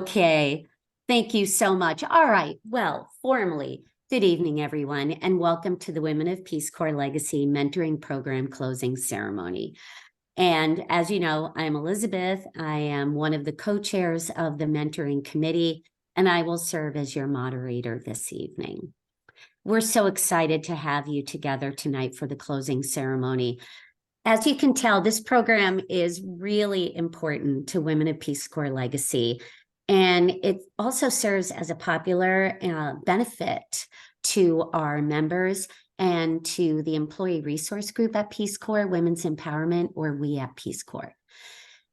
Okay, thank you so much. All right, well, formally, good evening, everyone, and welcome to the Women of Peace Corps Legacy Mentoring Program Closing Ceremony. And as you know, I'm Elizabeth. I am one of the co-chairs of the Mentoring Committee, and I will serve as your moderator this evening. We're so excited to have you together tonight for the closing ceremony. As you can tell, this program is really important to Women of Peace Corps Legacy. And it also serves as a popular benefit to our members and to the employee resource group at Peace Corps, Women's Empowerment, or we at Peace Corps.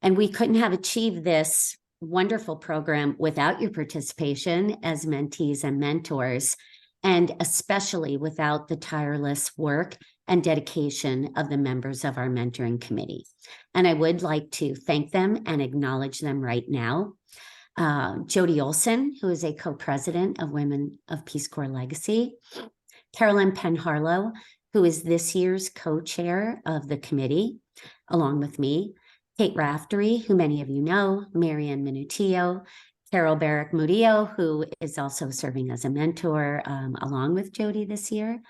And we couldn't have achieved this wonderful program without your participation as mentees and mentors, and especially without the tireless work and dedication of the members of our mentoring committee. And I would like to thank them and acknowledge them right now. Jody Olson, who is a co-president of Women of Peace Corps Legacy, Carolyn Penn-Harlow, who is this year's co-chair of the committee, along with me, Kate Raftery, who many of you know, Marianne Minutillo, Carol Barrick Murillo, who is also serving as a mentor along with Jody this year,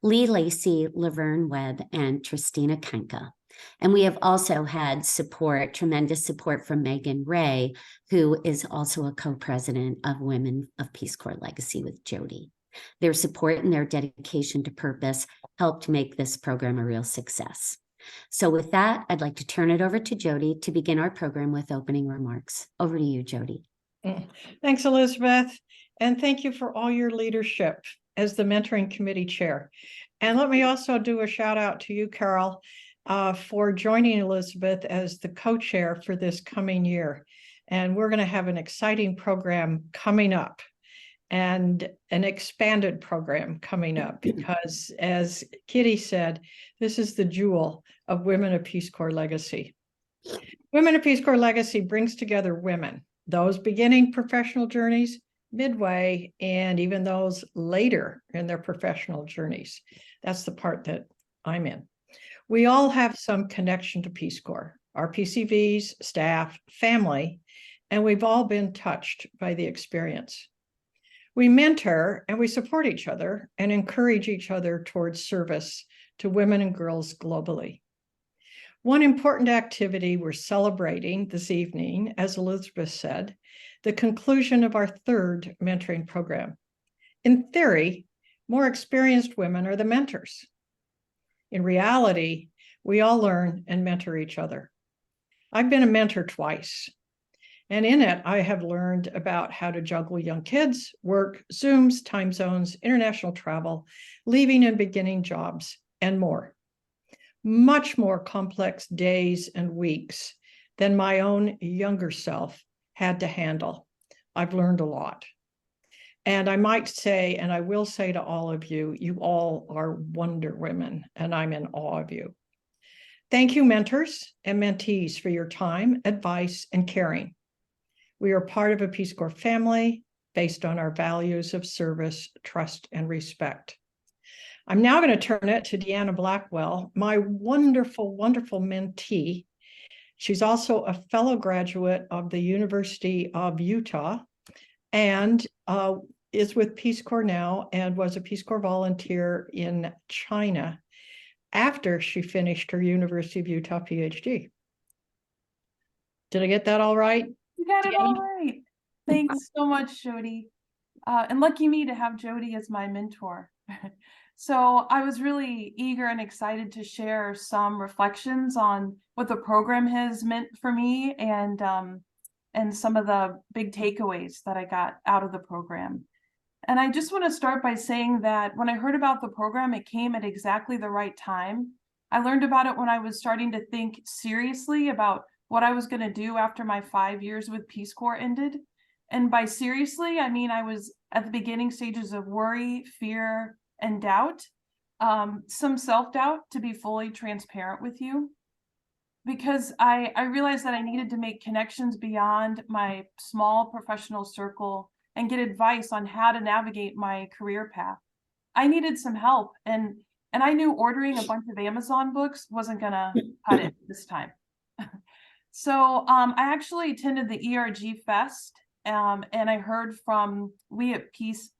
Lee Lacey, Laverne Webb, and Tristina Kenka. And we have also had support, tremendous support from Megan Ray, who is also a co-president of Women of Peace Corps Legacy with Jody. Their support and their dedication to purpose helped make this program a real success. So with that, I'd like to turn it over to Jody to begin our program with opening remarks. Over to you, Jody. Thanks, Elizabeth. And thank you for all your leadership as the mentoring committee chair. And let me also do a shout out to you, Carol, for joining Elizabeth as the co-chair for this coming year. And we're going to have an exciting program coming up and an expanded program coming up because, as Kitty said, this is the jewel of Women of Peace Corps Legacy. Women of Peace Corps Legacy brings together women, those beginning professional journeys, midway, and even those later in their professional journeys. That's the part that I'm in. We all have some connection to Peace Corps, our PCVs, staff, family, and we've all been touched by the experience. We mentor and we support each other and encourage each other towards service to women and girls globally. One important activity we're celebrating this evening, as Elizabeth said, the conclusion of our third mentoring program. In theory, more experienced women are the mentors. In reality, we all learn and mentor each other. I've been a mentor twice, and in it, I have learned about how to juggle young kids, work, Zooms, time zones, international travel, leaving and beginning jobs, and more. Much more complex days and weeks than my own younger self had to handle. I've learned a lot. And I might say, and I will say to all of you, you all are Wonder Women, and I'm in awe of you. Thank you, mentors and mentees, for your time, advice, and caring. We are part of a Peace Corps family based on our values of service, trust, and respect. I'm now going to turn it to Deanna Blackwell, my wonderful, wonderful mentee. She's also a fellow graduate of the University of Utah and is with Peace Corps now and was a Peace Corps volunteer in China after she finished her University of Utah PhD. Did I get that all right? You got it all right. Thanks so much, Jody. And lucky me to have Jody as my mentor. So I was really eager and excited to share some reflections on what the program has meant for me and some of the big takeaways that I got out of the program. And I just want to start by saying that when I heard about the program, it came at exactly the right time. I learned about it when I was starting to think seriously about what I was going to do after my 5 years with Peace Corps ended. And by seriously, I mean I was at the beginning stages of worry, fear, and doubt, some self-doubt, to be fully transparent with you, because I realized that I needed to make connections beyond my small professional circle and get advice on how to navigate my career path. I needed some help, and I knew ordering a bunch of Amazon books wasn't gonna cut it this time. So I actually attended the ERG Fest and I heard from we at Peace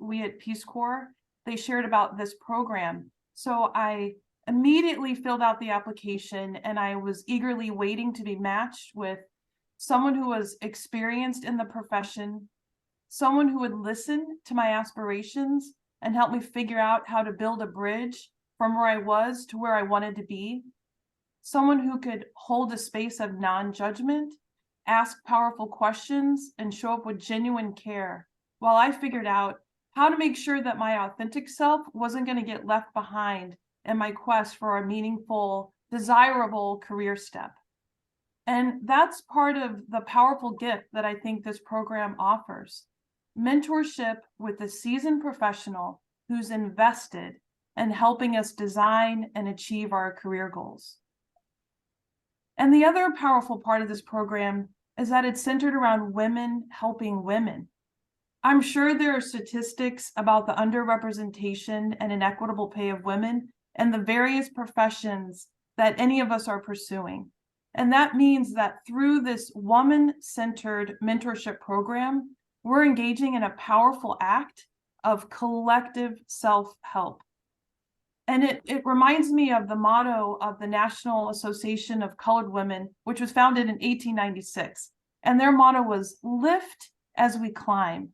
Corps. They shared about this program. So I immediately filled out the application, and I was eagerly waiting to be matched with someone who was experienced in the profession, someone who would listen to my aspirations and help me figure out how to build a bridge from where I was to where I wanted to be, someone who could hold a space of non-judgment, ask powerful questions, and show up with genuine care, while I figured out how to make sure that my authentic self wasn't going to get left behind in my quest for a meaningful, desirable career step. And that's part of the powerful gift that I think this program offers. Mentorship with a seasoned professional who's invested in helping us design and achieve our career goals. And the other powerful part of this program is that it's centered around women helping women. I'm sure there are statistics about the underrepresentation and inequitable pay of women and the various professions that any of us are pursuing. And that means that through this woman-centered mentorship program, we're engaging in a powerful act of collective self-help. And it reminds me of the motto of the National Association of Colored Women, which was founded in 1896. And their motto was, "Lift as we climb."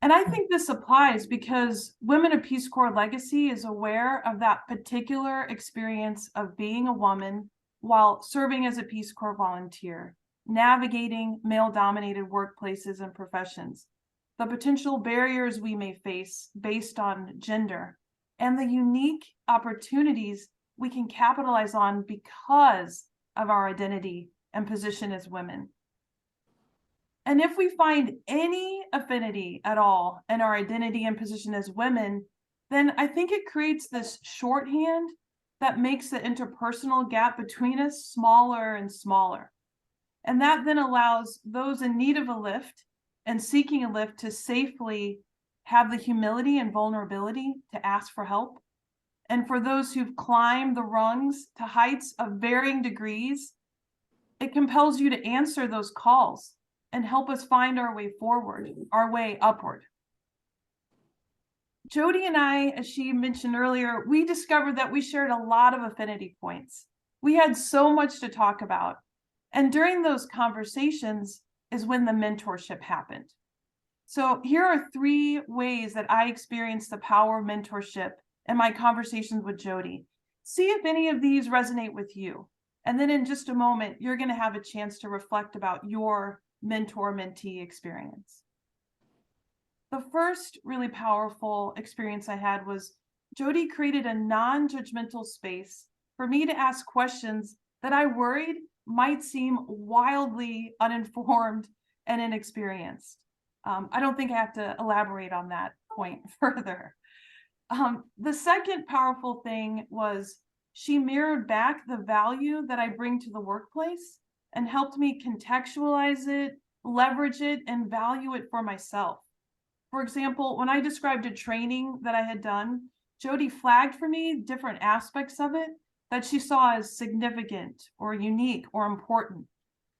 And I think this applies because Women of Peace Corps Legacy is aware of that particular experience of being a woman while serving as a Peace Corps volunteer, navigating male-dominated workplaces and professions, the potential barriers we may face based on gender, and the unique opportunities we can capitalize on because of our identity and position as women. And if we find any affinity at all in our identity and position as women, then I think it creates this shorthand that makes the interpersonal gap between us smaller and smaller. And that then allows those in need of a lift and seeking a lift to safely have the humility and vulnerability to ask for help. And for those who've climbed the rungs to heights of varying degrees, it compels you to answer those calls and help us find our way forward, our way upward. Jody and I, as she mentioned earlier, we discovered that we shared a lot of affinity points. We had so much to talk about. And during those conversations is when the mentorship happened. So here are 3 ways that I experienced the power of mentorship in my conversations with Jody. See if any of these resonate with you. And then in just a moment, you're going to have a chance to reflect about your mentor-mentee experience. The first really powerful experience I had was Jody created a non-judgmental space for me to ask questions that I worried might seem wildly uninformed and inexperienced. I don't think I have to elaborate on that point further. The second powerful thing was she mirrored back the value that I bring to the workplace and helped me contextualize it, leverage it, and value it for myself. For example, when I described a training that I had done, Jody flagged for me different aspects of it that she saw as significant or unique or important.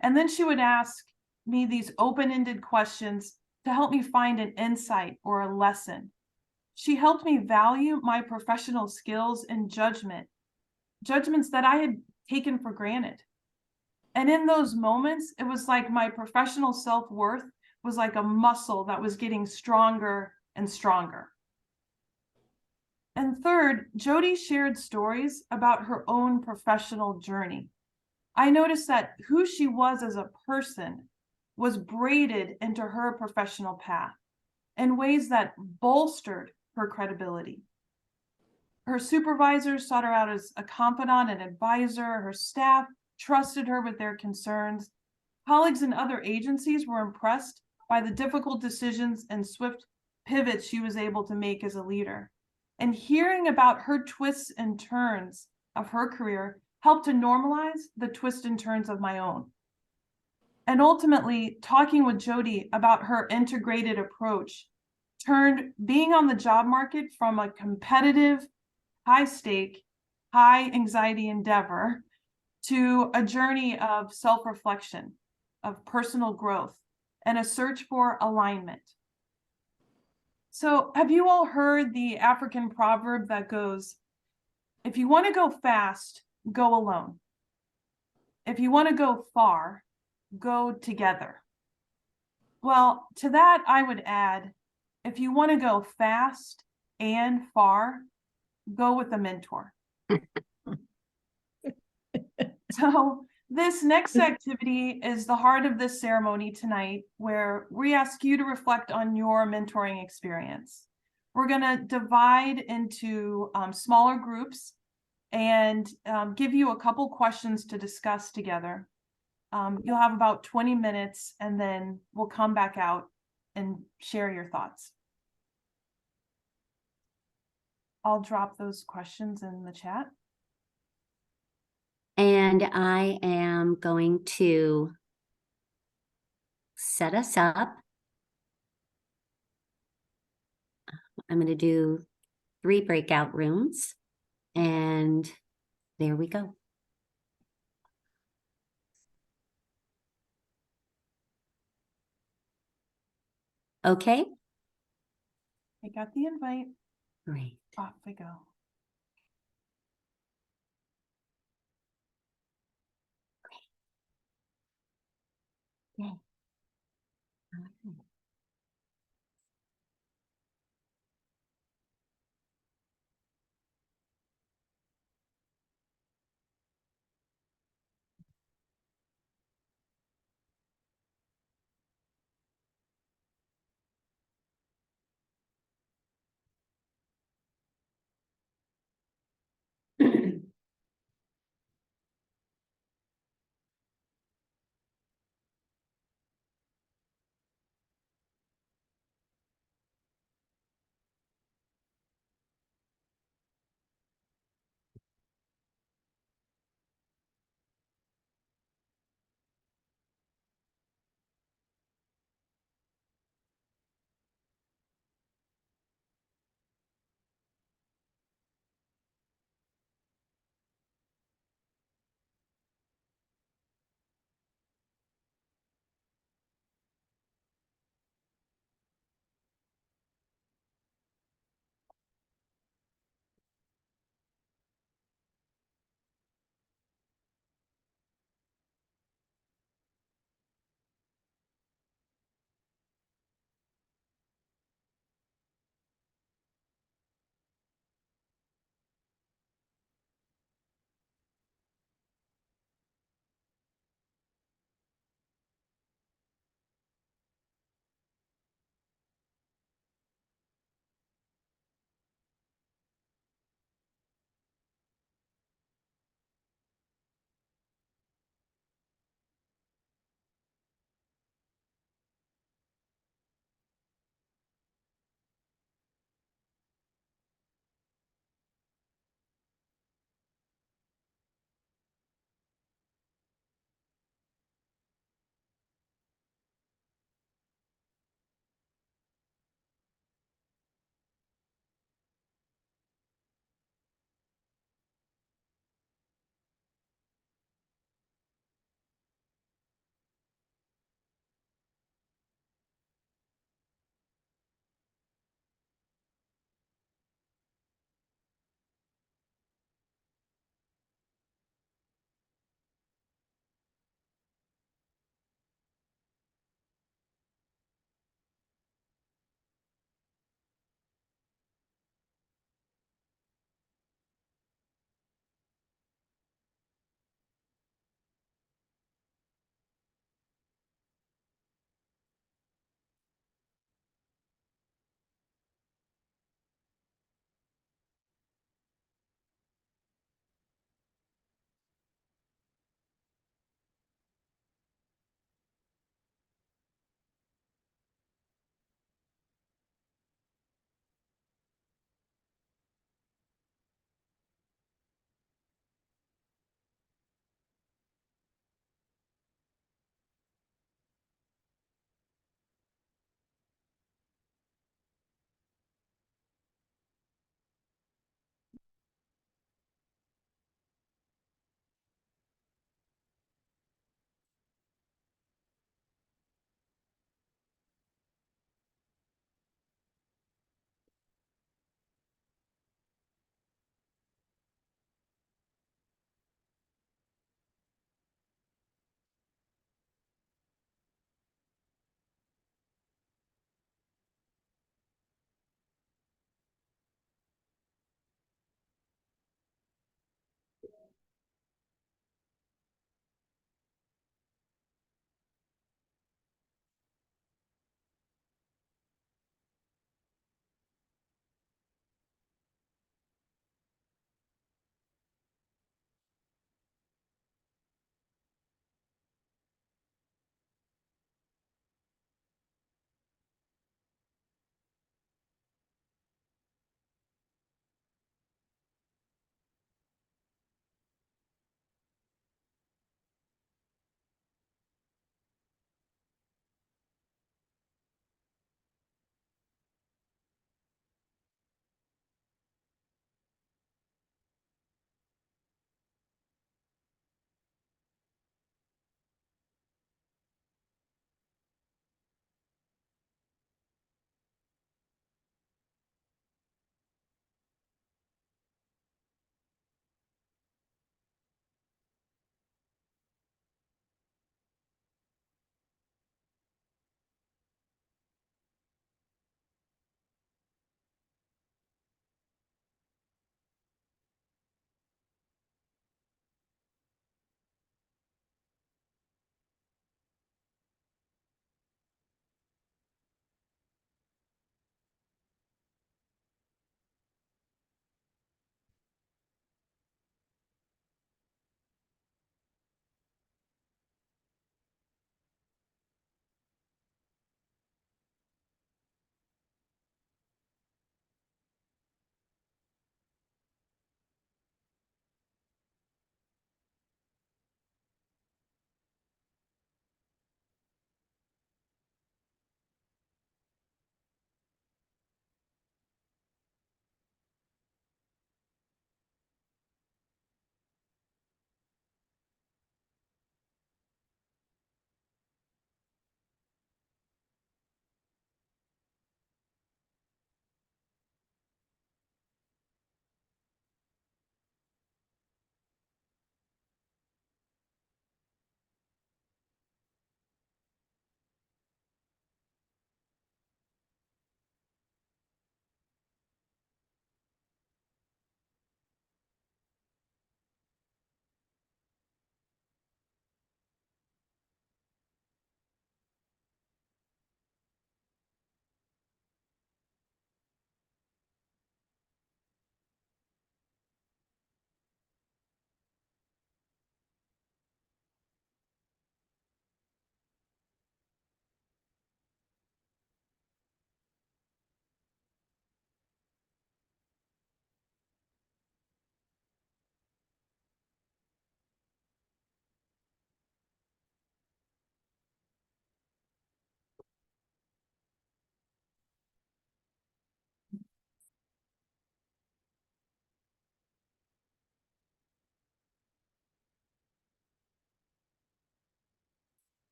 And then she would ask me these open-ended questions to help me find an insight or a lesson. She helped me value my professional skills and judgments that I had taken for granted. And in those moments, it was like my professional self-worth was like a muscle that was getting stronger and stronger. And third, Jody shared stories about her own professional journey. I noticed that who she was as a person was braided into her professional path in ways that bolstered her credibility. Her supervisors sought her out as a confidant and advisor. Her staff trusted her with their concerns. Colleagues in other agencies were impressed by the difficult decisions and swift pivots she was able to make as a leader. And hearing about her twists and turns of her career helped to normalize the twists and turns of my own. And ultimately, talking with Jody about her integrated approach turned being on the job market from a competitive, high-stake, high-anxiety endeavor to a journey of self-reflection, of personal growth, and a search for alignment. So have you all heard the African proverb that goes, if you want to go fast, go alone. If you want to go far, go together. Well, to that, I would add, if you want to go fast and far, go with a mentor. So this next activity is the heart of this ceremony tonight, where we ask you to reflect on your mentoring experience. We're going to divide into smaller groups and give you a couple questions to discuss together. You'll have about 20 minutes, and then we'll come back out and share your thoughts. I'll drop those questions in the chat. And I am going to set us up. I'm going to do 3 breakout rooms, and there we go. Okay, I got the invite. great. Off we go. Yay.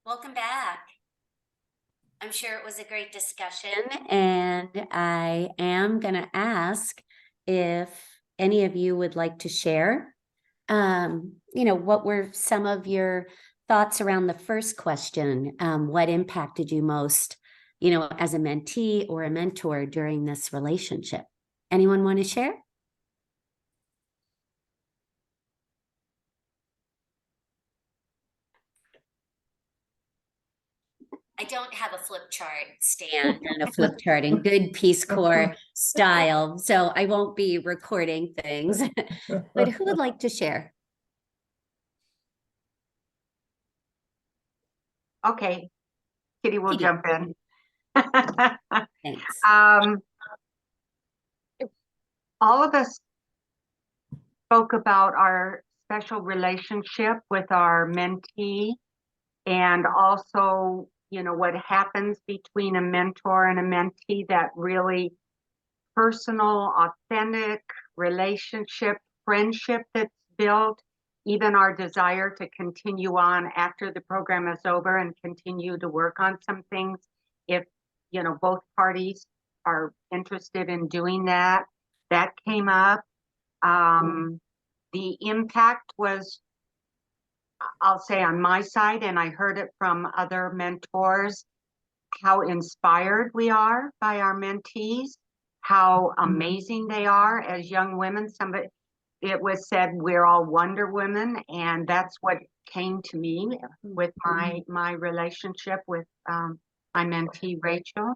Welcome back. I'm sure it was a great discussion, and I am going to ask if any of you would like to share. What were some of your thoughts around the first question? What impacted you most, as a mentee or a mentor during this relationship? Anyone want to share? I don't have a flip chart stand and a flip chart in good Peace Corps style, so I won't be recording things. But who would like to share? Okay, Kitty will Kitty. jump in. Thanks. All of us spoke about our special relationship with our mentee, and also, what happens between a mentor and a mentee, that really personal, authentic relationship, friendship that's built, even our desire to continue on after the program is over and continue to work on some things if both parties are interested in doing that. That came up. The impact was, I'll say, on my side, and I heard it from other mentors, how inspired we are by our mentees, how amazing they are as young women. It was said we're all Wonder Women, and that's what came to me with my relationship with my mentee Rachel.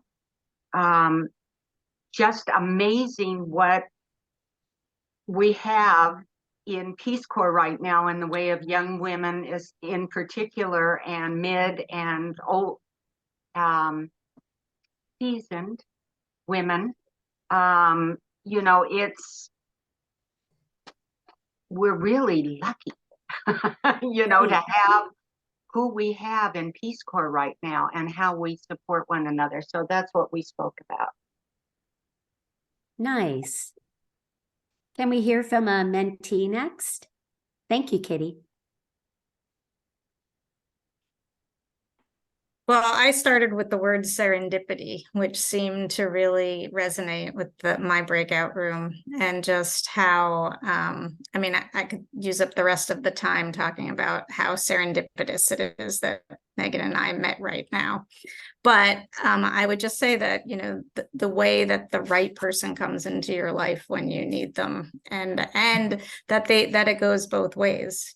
Just amazing what we have in Peace Corps right now in the way of young women, is in particular, and mid and old seasoned women. We're really lucky, to have who we have in Peace Corps right now and how we support one another. So that's what we spoke about. Nice. Can we hear from a mentee next? Thank you, Kitty. Well, I started with the word serendipity, which seemed to really resonate with my breakout room, and just how, I could use up the rest of the time talking about how serendipitous it is that Megan and I met right now. But I would just say that, the way that the right person comes into your life when you need them, and that it goes both ways,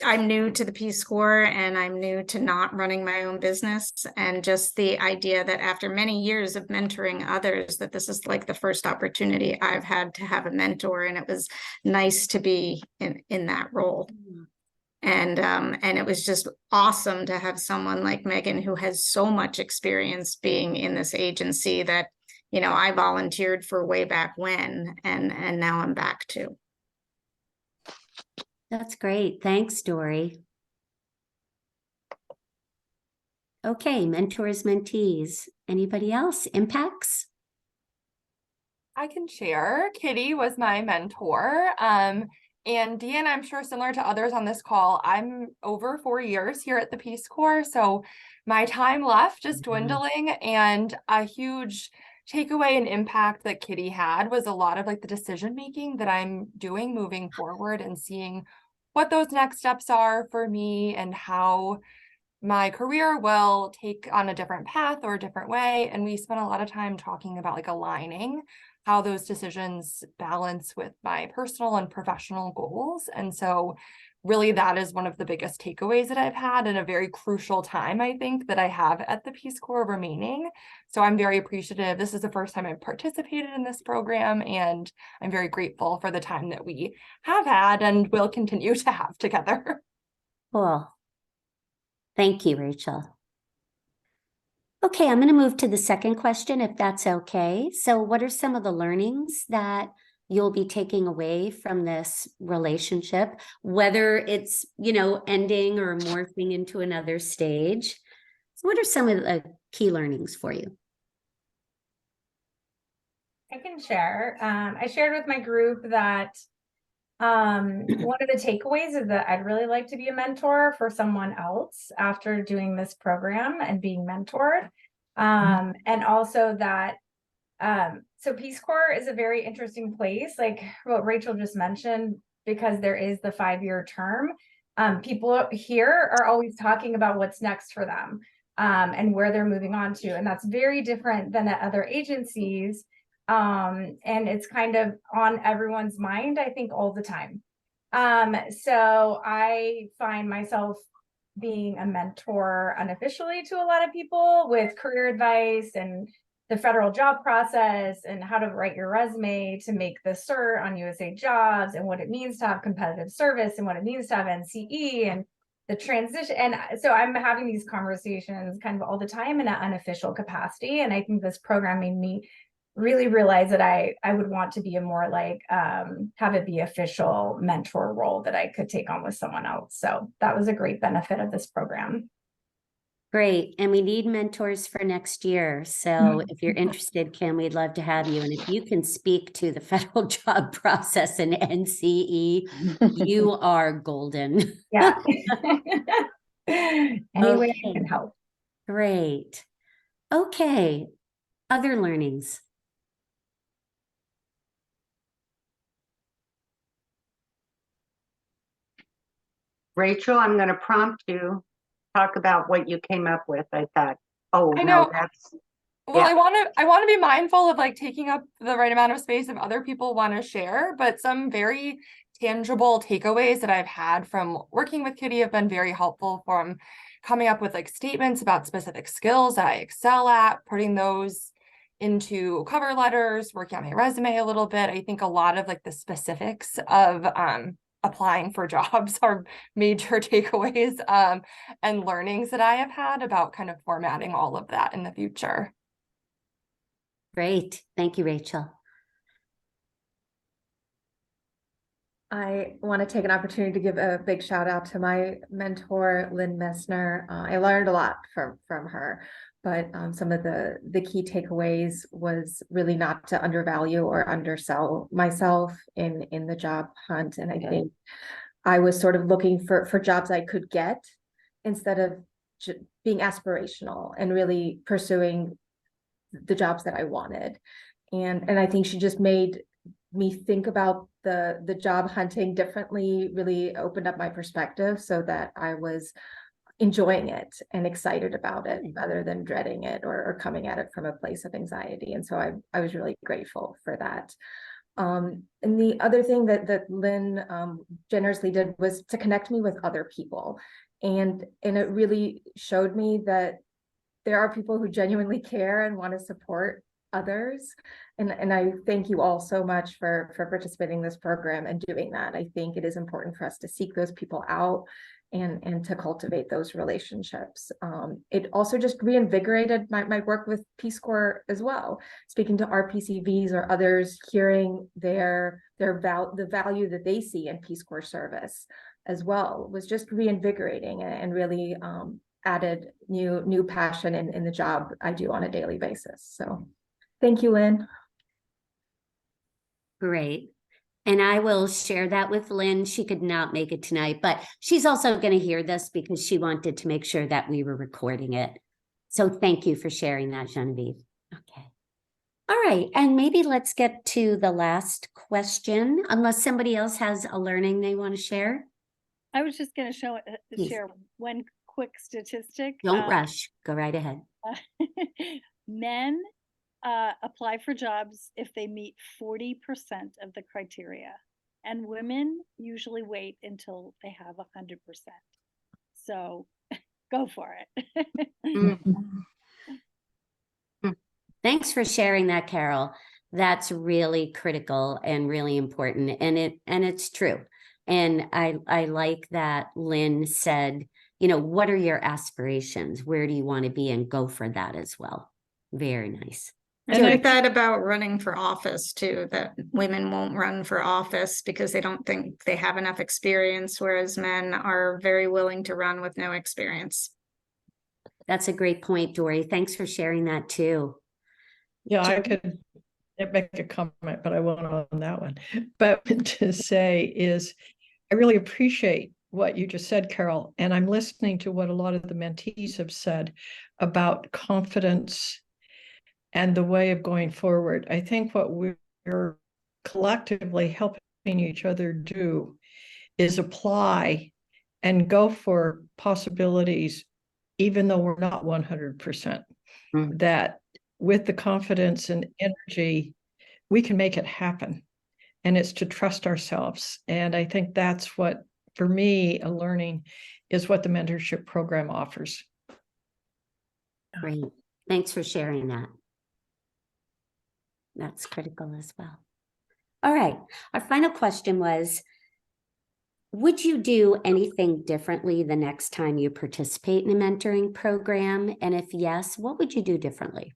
I'm new to the Peace Corps, and I'm new to not running my own business. And just the idea that after many years of mentoring others, that this is like the first opportunity I've had to have a mentor. And it was nice to be in that role. And it was just awesome to have someone like Megan, who has so much experience being in this agency that, I volunteered for way back when, and now I'm back to. That's great. Thanks, Dory. Okay, mentors, mentees. Anybody else? Impacts? I can share. Kitty was my mentor. And Deanne, I'm sure similar to others on this call, I'm over 4 years here at the Peace Corps. So my time left is dwindling, and a huge takeaway and impact that Kitty had was a lot of like the decision making that I'm doing moving forward, and seeing what those next steps are for me and how my career will take on a different path or a different way. And we spent a lot of time talking about like aligning how those decisions balance with my personal and professional goals. And so really that is one of the biggest takeaways that I've had in a very crucial time, I think, that I have at the Peace Corps remaining. So I'm very appreciative. This is the first time I've participated in this program, and I'm very grateful for the time that we have had and will continue to have together. Cool. Thank you, Rachel. Okay, I'm going to move to the second question, if that's okay. So what are some of the learnings that you'll be taking away from this relationship, whether it's, ending or morphing into another stage? So what are some of the key learnings for you? I can share. I shared with my group that One of the takeaways is that I'd really like to be a mentor for someone else after doing this program and being mentored. And also that, so Peace Corps is a very interesting place, like what Rachel just mentioned, because there is the 5-year term. People here are always talking about what's next for them, and where they're moving on to. And that's very different than at other agencies. And it's kind of on everyone's mind, I think, all the time. So I find myself being a mentor unofficially to a lot of people with career advice and the federal job process and how to write your resume to make the cert on USA Jobs and what it means to have competitive service and what it means to have NCE and the transition. And so I'm having these conversations kind of all the time in an unofficial capacity. And I think this program made me really realize that I would want to be a more like, have it be official mentor role that I could take on with someone else. So that was a great benefit of this program. Great. And we need mentors for next year. So if you're interested, Kim, we'd love to have you. And if you can speak to the federal job process and NCE, you are golden. Yeah. Any way I Okay. can help. Great. Okay. Other learnings. Rachel, I'm going to prompt you. Talk about what you came up with. I thought, oh, I no, know. that's, Well, yeah. I want to be mindful of like taking up the right amount of space if other people want to share, but some very tangible takeaways that I've had from working with Kitty have been very helpful, from coming up with like statements about specific skills that I excel at, putting those into cover letters, working on my resume a little bit. I think a lot of like the specifics of applying for jobs are major takeaways and learnings that I have had about kind of formatting all of that in the future. Great. Thank you, Rachel. I want to take an opportunity to give a big shout out to my mentor, Lynn Messner. I learned a lot from her, but some of the key takeaways was really not to undervalue or undersell myself in the job hunt. And I think I was sort of looking for jobs I could get instead of being aspirational and really pursuing the jobs that I wanted. And I think she just made me think about the job hunting differently, really opened up my perspective so that I was enjoying it and excited about it rather than dreading it or coming at it from a place of anxiety. And so I was really grateful for that. And the other thing that Lynn generously did was to connect me with other people. And it really showed me that there are people who genuinely care and want to support others. And I thank you all so much for participating in this program and doing that. I think it is important for us to seek those people out and to cultivate those relationships. It also just reinvigorated my work with Peace Corps as well. Speaking to RPCVs or others, hearing the value that they see in Peace Corps service as well was just reinvigorating and really added new passion in the job I do on a daily basis. So thank you, Lynn. Great. And I will share that with Lynn. She could not make it tonight, but she's also going to hear this because she wanted to make sure that we were recording it. So thank you for sharing that, Genevieve. Okay. All right. And maybe let's get to the last question, unless somebody else has a learning they want to share. I was just going to share one quick statistic. Don't rush. Go right ahead. Men apply for jobs if they meet 40% of the criteria, and women usually wait until they have 100%. So go for it. Thanks for sharing that, Carol. That's really critical and really important, and it's true. And I like that Lynn said, what are your aspirations? Where do you want to be? And go for that as well. Very nice. I like that about running for office too, that women won't run for office because they don't think they have enough experience, whereas men are very willing to run with no experience. That's a great point, Dory. Thanks for sharing that too. Yeah, I could make a comment, but I won't on that one. But to say is, I really appreciate what you just said, Carol, and I'm listening to what a lot of the mentees have said about confidence and the way of going forward. I think what we're collectively helping each other do is apply and go for possibilities, even though we're not 100%. That with the confidence and energy, we can make it happen. And it's to trust ourselves. And I think that's what, for me, a learning is what the mentorship program offers. Great. Thanks for sharing that. That's critical as well. All right. Our final question was, would you do anything differently the next time you participate in a mentoring program? And if yes, what would you do differently?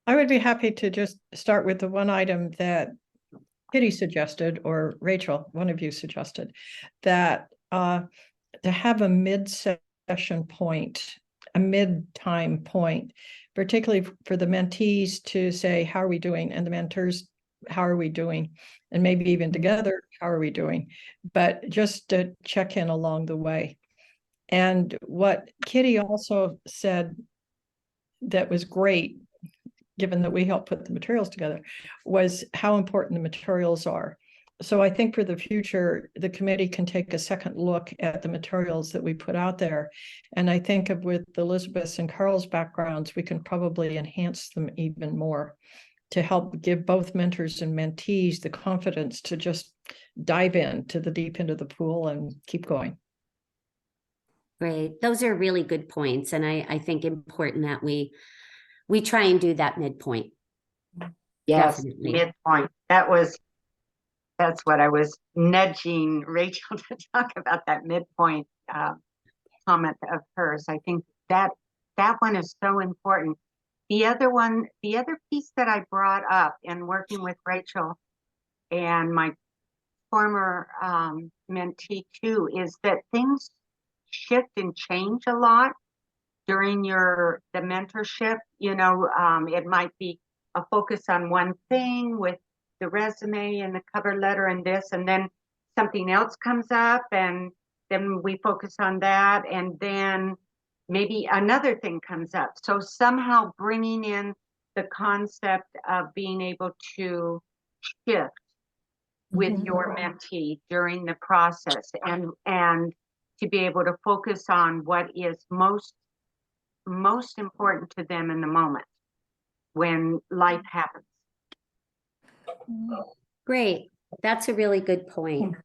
I would be happy to just start with the one item that Kitty suggested, or Rachel, one of you suggested, that to have a mid-session point, a mid-time point, particularly for the mentees to say, how are we doing? And the mentors, how are we doing? And maybe even together, how are we doing? But just to check in along the way. And what Kitty also said that was great, given that we helped put the materials together, was how important the materials are. So I think for the future, the committee can take a second look at the materials that we put out there. And I think of with Elizabeth's and Carl's backgrounds, we can probably enhance them even more to help give both mentors and mentees the confidence to just dive into the deep end of the pool and keep going. Great. Those are really good points. And I think important that we try and do that midpoint. Yes, Definitely. midpoint. That's what I was nudging Rachel to talk about, that midpoint comment of hers. I think that one is so important. The other piece that I brought up in working with Rachel and my former mentee too, is that things shift and change a lot during the mentorship. You know, it might be a focus on one thing with the resume and the cover letter and this, and then something else comes up and then we focus on that, and then maybe another thing comes up. So somehow bringing in the concept of being able to shift with your mentee during the process, and to be able to focus on what is most important to them in the moment when life happens. Great. That's a really good point.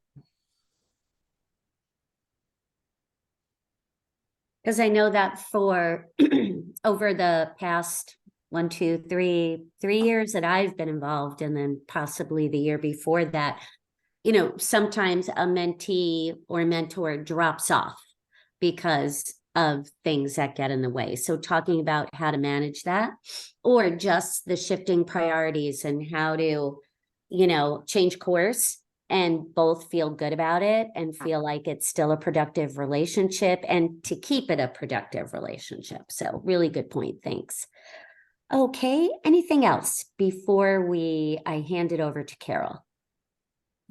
Because I know that for over the past 3 years that I've been involved, and then possibly the year before that, you know, sometimes a mentee or mentor drops off because of things that get in the way. So talking about how to manage that, or just the shifting priorities and how to, you know, change course and both feel good about it and feel like it's still a productive relationship, and to keep it a productive relationship. So really good point. Thanks. Okay. Anything else before I hand it over to Carol?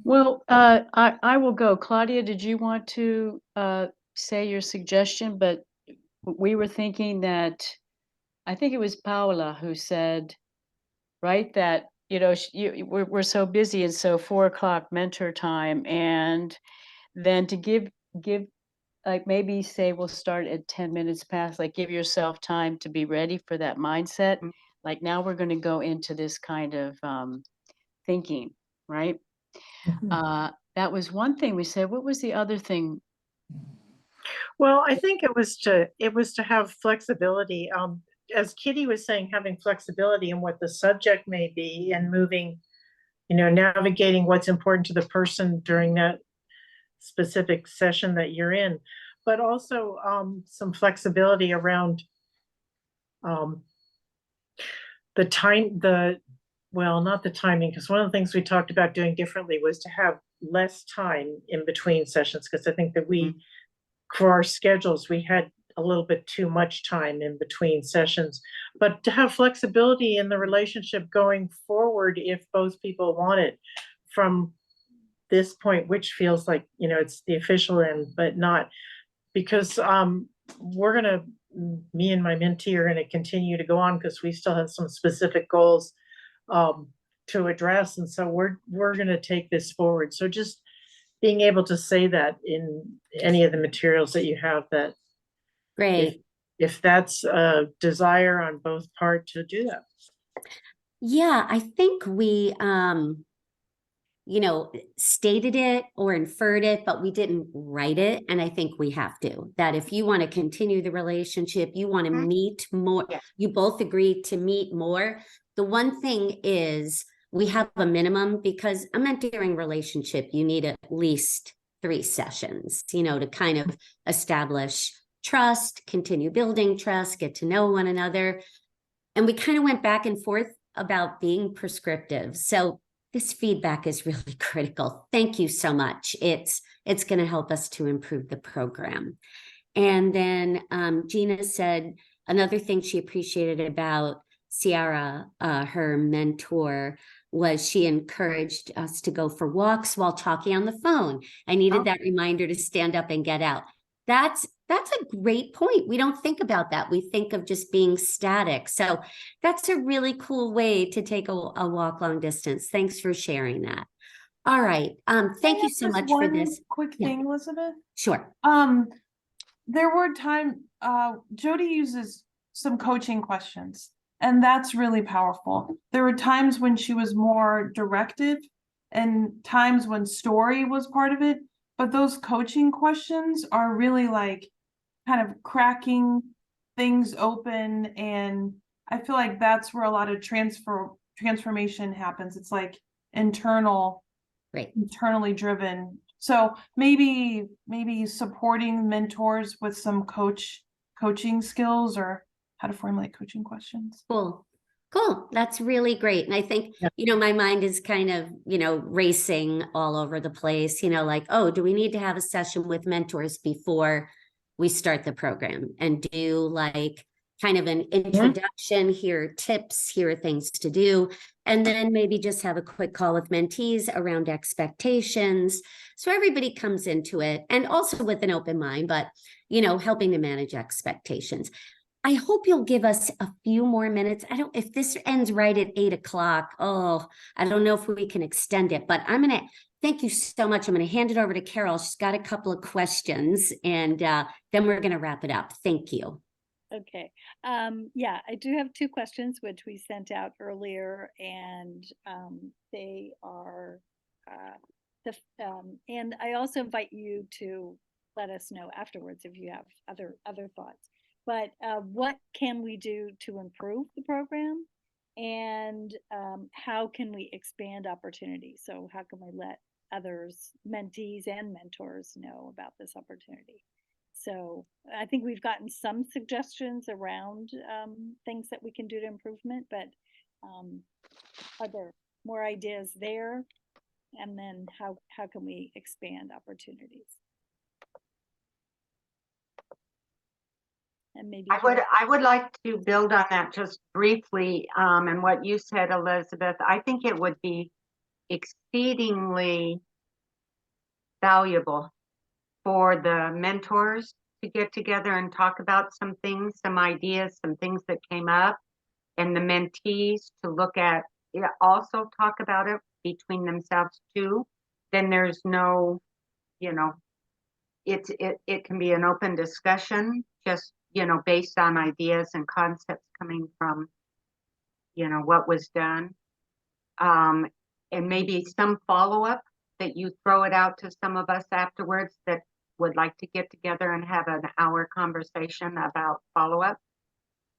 Well, I will go. Claudia, did you want to say your suggestion? But we were thinking that, I think it was Paola who said, right, that, you know, we're so busy, and so 4 o'clock mentor time, and then to give like maybe say we'll start at 10 minutes past, like give yourself time to be ready for that mindset. Like now we're going to go into this kind of thinking, right? That was one thing we said. What was the other thing? Well, I think it was to have flexibility. As Kitty was saying, having flexibility in what the subject may be, and moving, you know, navigating what's important to the person during that specific session that you're in, but also some flexibility around the time, well, not the timing, because one of the things we talked about doing differently was to have less time in between sessions, because I think that we for our schedules, we had a little bit too much time in between sessions. But to have flexibility in the relationship going forward, if both people want it, from this point, which feels like, you know, it's the official end, but not, because we're gonna, me and my mentee are gonna continue to go on because we still have some specific goals to address, and so we're gonna take this forward. So just being able to say that in any of the materials that you have, that Great. if that's a desire on both part to do that. Yeah, I think we, you know, stated it or inferred it, but we didn't write it. And I think we have to, that if you want to continue the relationship, you want to meet more, Yeah. you both agree to meet more. The one thing is we have a minimum, because a mentoring relationship, you need at least 3 sessions, you know, to kind of establish trust, continue building trust, get to know one another. And we kind of went back and forth about being prescriptive. So this feedback is really critical. Thank you so much. It's going to help us to improve the program. And then Gina said another thing she appreciated about Ciara, her mentor, was she encouraged us to go for walks while talking on the phone. I needed that reminder to stand up and get out. That's a great point. We don't think about that. We think of just being static. So that's a really cool way to take a walk long distance. Thanks for sharing that. All right. Thank you so much for this. Quick Yeah. thing, Elizabeth. Sure. There were Jody uses some coaching questions, and that's really powerful. There were times when she was more directive and times when story was part of it, but those coaching questions are really like kind of cracking things open, and I feel like that's where a lot of transformation happens. It's like internally driven. So maybe supporting mentors with some coaching skills, or how to formulate coaching questions. Cool. That's really great. And I think, you know, my mind is kind of, you know, racing all over the place, you know, like, oh, do we need to have a session with mentors before we start the program, and do like kind of an introduction, here are tips, here are things to do, and then maybe just have a quick call with mentees around expectations. So everybody comes into it, and also with an open mind, but, you know, helping to manage expectations. I hope you'll give us a few more minutes. If this ends right at 8 o'clock, I don't know if we can extend it, but thank you so much. I'm going to hand it over to Carol. She's got a couple of questions, and then we're going to wrap it up. Thank you. Okay. Yeah, I do have 2 questions, which we sent out earlier, and they are, and I also invite you to let us know afterwards if you have other thoughts. But what can we do to improve the program, and how can we expand opportunities? So how can we let others, mentees and mentors, know about this opportunity? So I think we've gotten some suggestions around things that we can do to improvement, but are there more ideas there? And then how can we expand opportunities? And maybe I would like to build on that just briefly, and what you said, Elizabeth. I think it would be exceedingly valuable for the mentors to get together and talk about some things, some ideas, some things that came up, and the mentees to look at it, also talk about it between themselves too. Then there's no, you know, it can be an open discussion, just, you know, based on ideas and concepts coming from, you know, what was done. And maybe some follow-up that you throw it out to some of us afterwards that would like to get together and have an hour conversation about follow-up,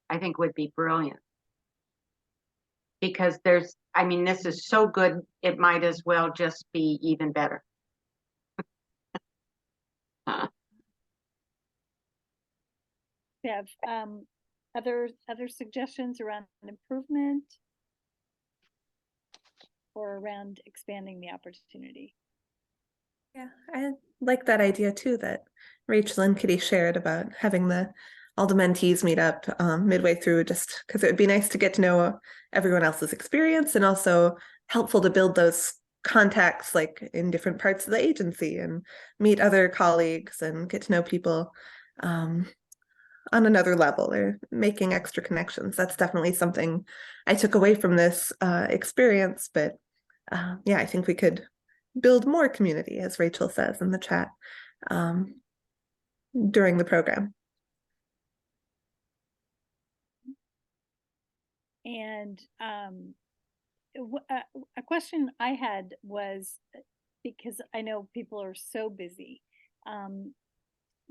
I think would be brilliant. Because this is so good, it might as well just be even better. We have other suggestions around improvement or around expanding the opportunity? Yeah, I like that idea too that Rachel and Kitty shared about having all the mentees meet up midway through, just because it would be nice to get to know everyone else's experience, and also helpful to build those contacts like in different parts of the agency and meet other colleagues and get to know people on another level, or making extra connections. That's definitely something I took away from this experience. But yeah, I think we could build more community, as Rachel says in the chat, during the program. And a question I had was, because I know people are so busy,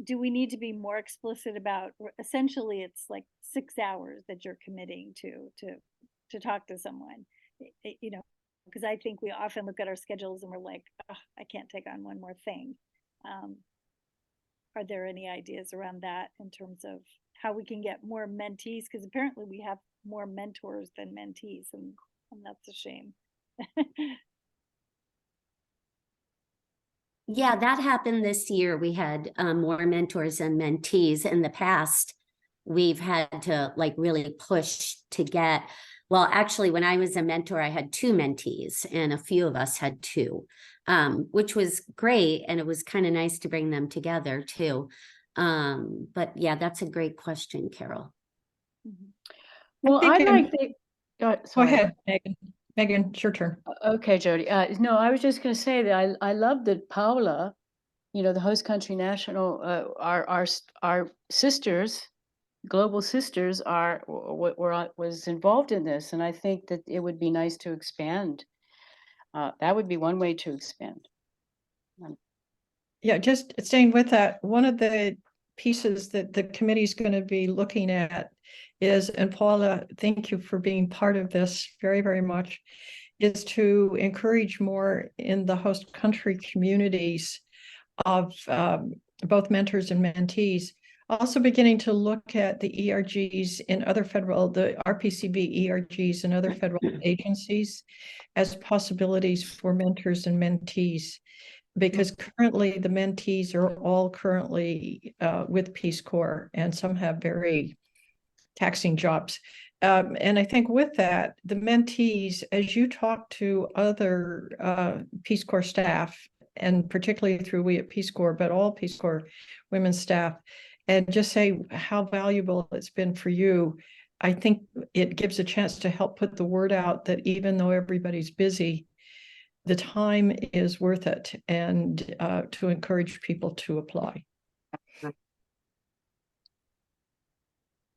do we need to be more explicit about, essentially it's like 6 hours that you're committing to talk to someone, you know, because I think we often look at our schedules and we're like, oh, I can't take on one more thing. Are there any ideas around that in terms of how we can get more mentees? Because apparently we have more mentors than mentees, and that's a shame. Yeah, that happened this year. We had more mentors and mentees. In the past, we've had to like really push to get, well, actually, when I was a mentor, I had 2 mentees and a few of us had 2, which was great. And it was kind of nice to bring them together too. But yeah, that's a great question, Carol. Well, I like the, Go sorry. ahead, Megan. Megan, it's your turn. Okay, Jody. No, I was just going to say that I love that Paula, you know, the host country national, our sisters, global sisters was involved in this, and I think that it would be nice to expand. That would be one way to expand. Yeah, just staying with that, one of the pieces that the committee is going to be looking at is, and Paula, thank you for being part of this very, very much, is to encourage more in the host country communities of both mentors and mentees. Also beginning to look at the ERGs in other federal, the RPCB ERGs and other federal agencies as possibilities for mentors and mentees. Because currently the mentees are all currently with Peace Corps, and some have very taxing jobs. And I think with that, the mentees, as you talk to other Peace Corps staff, and particularly through We at Peace Corps, but all Peace Corps women staff, and just say how valuable it's been for you, I think it gives a chance to help put the word out that even though everybody's busy, the time is worth it, and to encourage people to apply.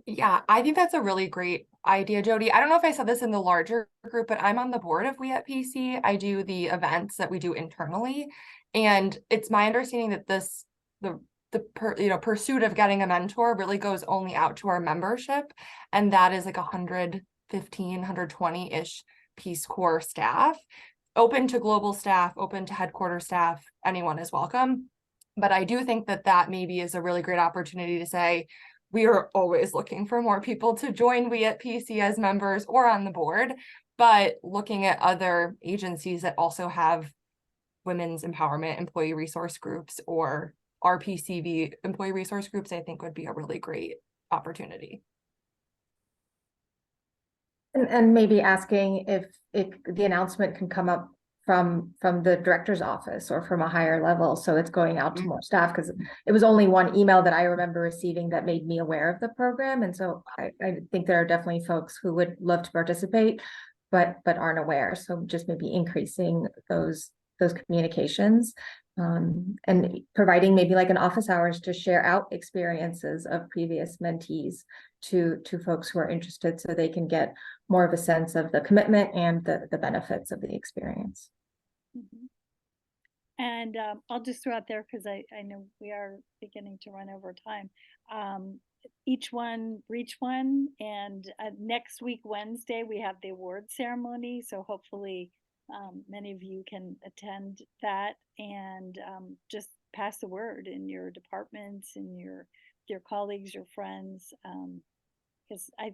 Yeah, I think that's a really great idea, Jody. I don't know if I said this in the larger group, but I'm on the board of We at PC. I do the events that we do internally, and it's my understanding that the pursuit of getting a mentor really goes only out to our membership, and that is like 115, 120-ish Peace Corps staff. Open to global staff, open to headquarters staff, anyone is welcome. But I do think that maybe is a really great opportunity to say, we are always looking for more people to join We at PC as members or on the board, but looking at other agencies that also have women's empowerment employee resource groups or RPCV employee resource groups, I think would be a really great opportunity. And maybe asking if the announcement can come up from the director's office or from a higher level, so it's going out to more staff, because it was only one email that I remember receiving that made me aware of the program. And so I think there are definitely folks who would love to participate, but aren't aware. So just maybe increasing those communications, and providing maybe like an office hours to share out experiences of previous mentees to folks who are interested, so they can get more of a sense of the commitment and the benefits of the experience. Mm-hmm. And I'll just throw out there, because I know we are beginning to run over time. Each one reach one, and next week, Wednesday, we have the award ceremony. So hopefully many of you can attend that, and just pass the word in your departments and your colleagues, your friends, because I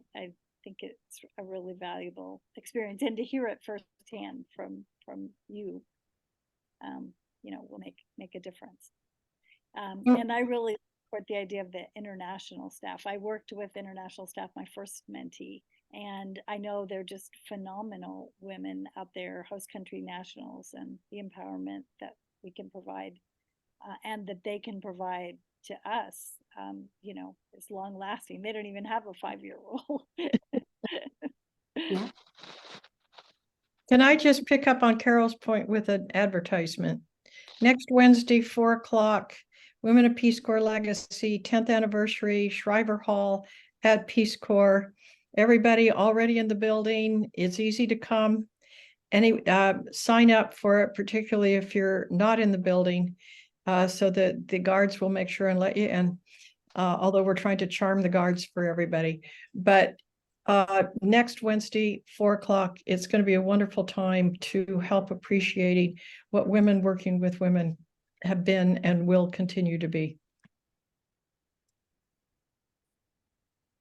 think it's a really valuable experience, and to hear it firsthand from you. will make a difference. Mm. And I really support the idea of the international staff. I worked with international staff, my first mentee, and I know they're just phenomenal women out there, host country nationals, and the empowerment that we can provide and that they can provide to us, is long lasting. They don't even have a 5-year rule. Yeah. Can I just pick up on Carol's point with an advertisement? Next Wednesday, 4 o'clock, Women of Peace Corps Legacy, 10th anniversary, Shriver Hall at Peace Corps. Everybody already in the building. It's easy to come. Sign up for it, particularly if you're not in the building, so that the guards will make sure and let you in. Although we're trying to charm the guards for everybody. But next Wednesday, 4 o'clock, it's going to be a wonderful time to help appreciating what women working with women have been and will continue to be.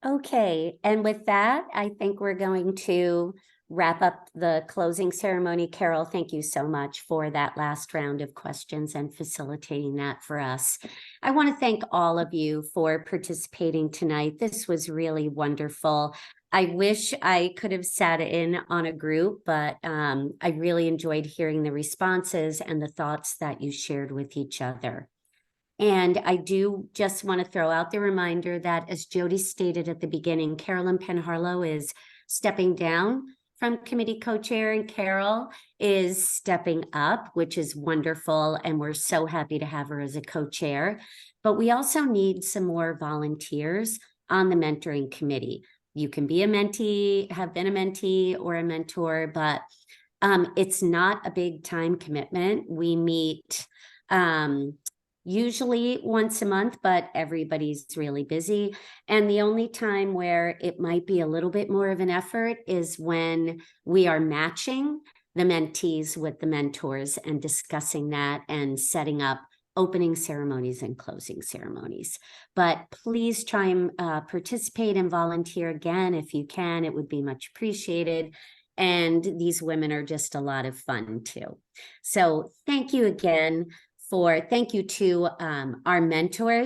Okay, and with that, I think we're going to wrap up the closing ceremony. Carol, thank you so much for that last round of questions and facilitating that for us. I want to thank all of you for participating tonight. This was really wonderful. I wish I could have sat in on a group, but I really enjoyed hearing the responses and the thoughts that you shared with each other. And I do just want to throw out the reminder that, as Jody stated at the beginning, Carolyn Penharlow is stepping down from committee co-chair, and Carol is stepping up, which is wonderful. And we're so happy to have her as a co-chair. But we also need some more volunteers on the mentoring committee. You can be a mentee, have been a mentee or a mentor, but it's not a big time commitment. We meet usually once a month, but everybody's really busy. And the only time where it might be a little bit more of an effort is when we are matching the mentees with the mentors and discussing that and setting up opening ceremonies and closing ceremonies. But please try and participate and volunteer again if you can. It would be much appreciated. And these women are just a lot of fun too. So thank you again. Thank you to our mentors